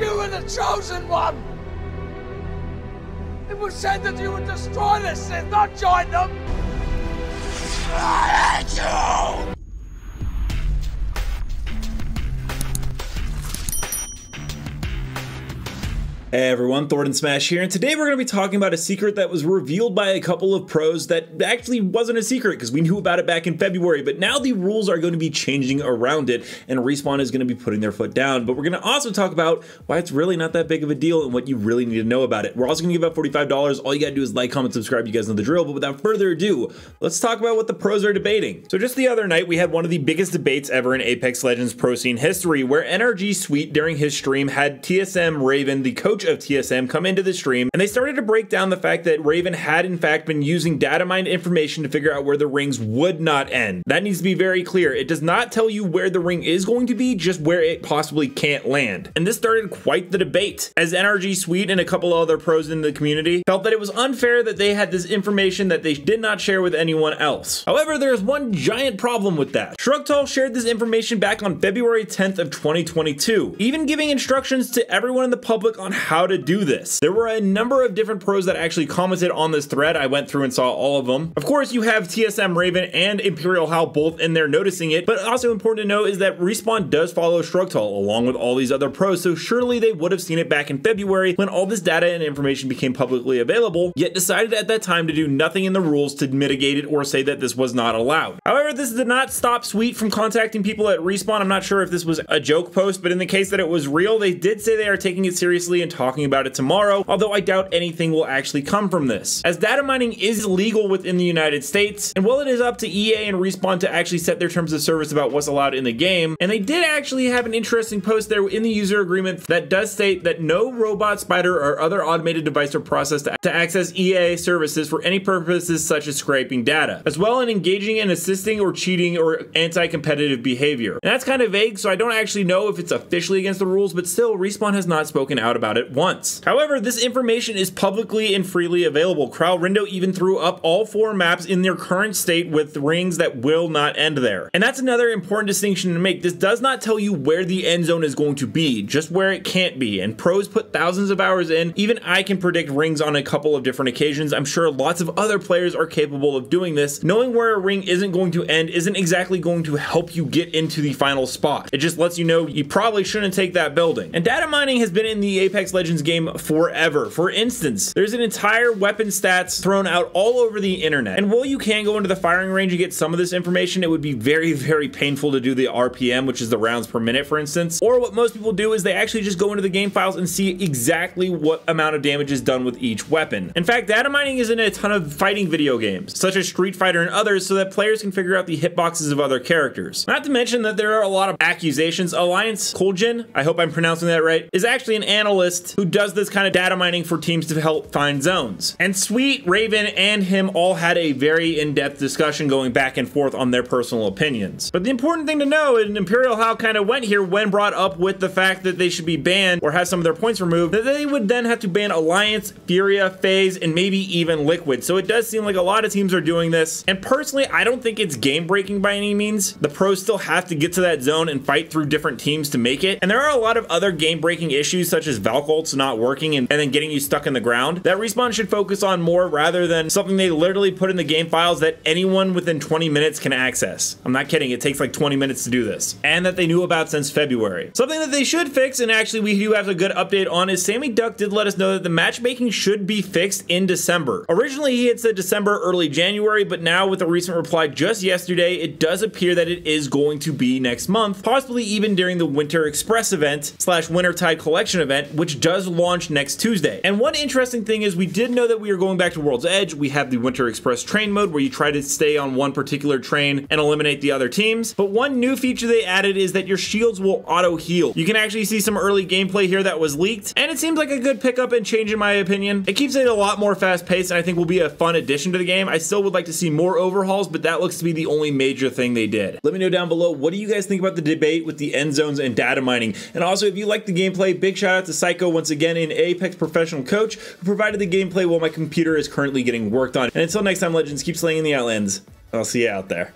You were the chosen one! It was said that you would destroy the Sith, not join them! I hate you! Hey everyone, Thordan Smash here, and today we're going to be talking about a secret that was revealed by a couple of pros that actually wasn't a secret because we knew about it back in February, but now the rules are going to be changing around it, and Respawn is going to be putting their foot down. But we're going to also talk about why it's really not that big of a deal and what you really need to know about it. We're also going to give out $45. All you got to do is like, comment, subscribe. You guys know the drill, but without further ado, let's talk about what the pros are debating. So just the other night, we had one of the biggest debates ever in Apex Legends pro scene history, where NRG Sweet during his stream had TSM Raven, the coach of TSM, come into the stream, and they started to break down the fact that Raven had in fact been using data mined information to figure out where the rings would not end. That needs to be very clear. It does not tell you where the ring is going to be, just where it possibly can't land. And this started quite the debate, as NRG Sweet and a couple other pros in the community felt that it was unfair that they had this information that they did not share with anyone else. However, there is one giant problem with that. Shrugtal shared this information back on February 10th of 2022, even giving instructions to everyone in the public on how to do this. There were a number of different pros that actually commented on this thread. I went through and saw all of them. Of course, you have TSM Raven and Imperial Hal both in there noticing it, but also important to note is that Respawn does follow Shrugtal along with all these other pros, so surely they would have seen it back in February when all this data and information became publicly available, yet decided at that time to do nothing in the rules to mitigate it or say that this was not allowed. However, this did not stop Sweet from contacting people at Respawn. I'm not sure if this was a joke post, but in the case that it was real, they did say they are taking it seriously and talking about it tomorrow, although I doubt anything will actually come from this, as data mining is legal within the United States, and while it is up to EA and Respawn to actually set their terms of service about what's allowed in the game, and they did actually have an interesting post there in the user agreement that does state that no robot, spider, or other automated device or process to access EA services for any purposes such as scraping data, as well as engaging in assisting or cheating or anti-competitive behavior. And that's kind of vague, so I don't actually know if it's officially against the rules, but still, Respawn has not spoken out about it once. However, this information is publicly and freely available. Kralrindo even threw up all 4 maps in their current state with rings that will not end there. And that's another important distinction to make. This does not tell you where the end zone is going to be, just where it can't be. And pros put thousands of hours in. Even I can predict rings on a couple of different occasions. I'm sure lots of other players are capable of doing this. Knowing where a ring isn't going to end isn't exactly going to help you get into the final spot. It just lets you know you probably shouldn't take that building. And data mining has been in the Apex Legends game forever. For instance, there's an entire weapon stats thrown out all over the internet. And while you can go into the firing range and get some of this information, it would be very, very painful to do the RPM, which is the rounds per minute, for instance. Or what most people do is they actually just go into the game files and see exactly what amount of damage is done with each weapon. In fact, data mining is in a ton of fighting video games, such as Street Fighter and others, so that players can figure out the hitboxes of other characters. Not to mention that there are a lot of accusations. Alliance Koljan, I hope I'm pronouncing that right, is actually an analyst who does this kind of data mining for teams to help find zones. And Sweet, Raven, and him all had a very in-depth discussion going back and forth on their personal opinions. But the important thing to know, and Imperial Hal kind of went here when brought up with the fact that they should be banned or have some of their points removed, that they would then have to ban Alliance, Furia, FaZe, and maybe even Liquid. So it does seem like a lot of teams are doing this. And personally, I don't think it's game breaking by any means. The pros still have to get to that zone and fight through different teams to make it. And there are a lot of other game breaking issues, such as Valk ults not working and then getting you stuck in the ground, that Respawn should focus on more rather than something they literally put in the game files that anyone within 20 minutes can access. I'm not kidding, it takes like 20 minutes to do this. And that they knew about since February. Something that they should fix, and actually we do have a good update on, is Sammy Duck did let us know that the matchmaking should be fixed in December. Originally he had said December, early January, but now with a recent reply just yesterday, it does appear that it is going to be next month, possibly even during the Winter Express event / Wintertide Collection event, which does launch next Tuesday. And one interesting thing is we did know that we are going back to World's Edge. We have the Winter Express train mode where you try to stay on one particular train and eliminate the other teams. But one new feature they added is that your shields will auto heal. You can actually see some early gameplay here that was leaked, and it seems like a good pickup and change in my opinion. It keeps it a lot more fast paced and I think will be a fun addition to the game. I still would like to see more overhauls, but that looks to be the only major thing they did. Let me know down below, what do you guys think about the debate with the end zones and data mining? And also, if you like the gameplay, big shout out to Psycho once again, an Apex professional coach who provided the gameplay while my computer is currently getting worked on. And until next time, Legends, keep slaying in the Outlands. I'll see you out there.